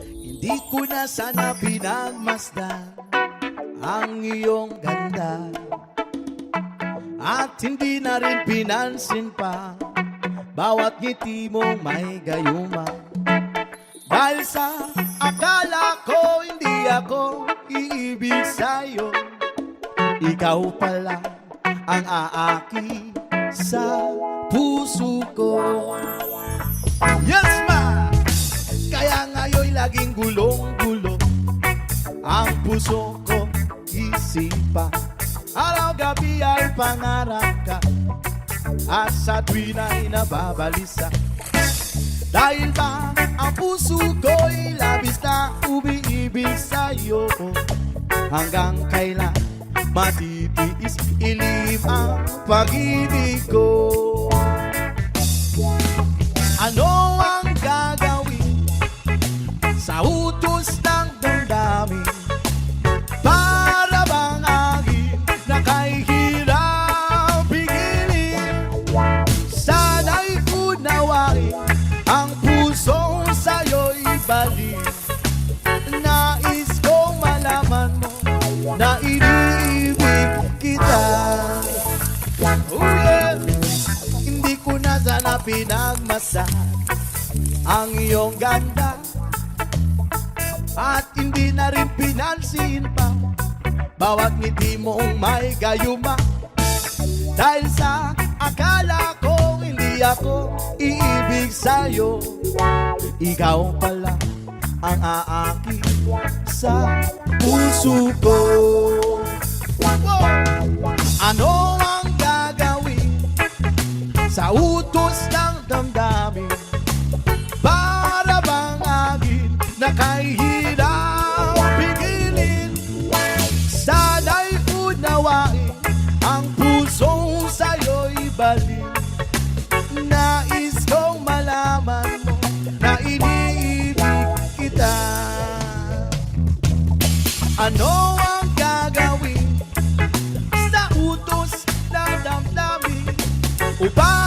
Hindi ko na sana pinagmasdan ang iyong ganda, at hindi na rin pinansin pa bawat ngiti mong may gayuma. Dahil sa akala ko hindi ako iibig sa'yo, ikaw pala ang aaki sa puso ko. Yes ma! Kaya ngayon laging gulong-gulo ang puso ko, isipa. Araw-gabi ay pangarap ka, at sa tuwin ay nababalisa. Dahil ba ang puso ko'y labis na umiibig sa'yo, hanggang kailan matitiis ilim ang pag-ibig ko. Ano ang gagawin sa utos ng damdamin? Para bang agin na kay hirap pigilin? Sana'y unawain ang puso sa'yo'y balik. Nais kong malaman mo na iniibig kita. Oh yeah. Hindi ko na sana pinagmasdan ang iyong ganda, at hindi na rin pinansin pa bawat ngiti mong may gayuma. Dahil sa akala ko hindi ako iibig sa'yo, ikaw pala ang aaki sa puso ko. Ano ang gagawin sa utos ng damdamin? Para bang agin na kay hirap pigilin? Sana'y unawain ang puso sa'yo'y balik. Nais kong malaman mo na iniibig kita. Ano ang gagawin sa utos ng damdamin upang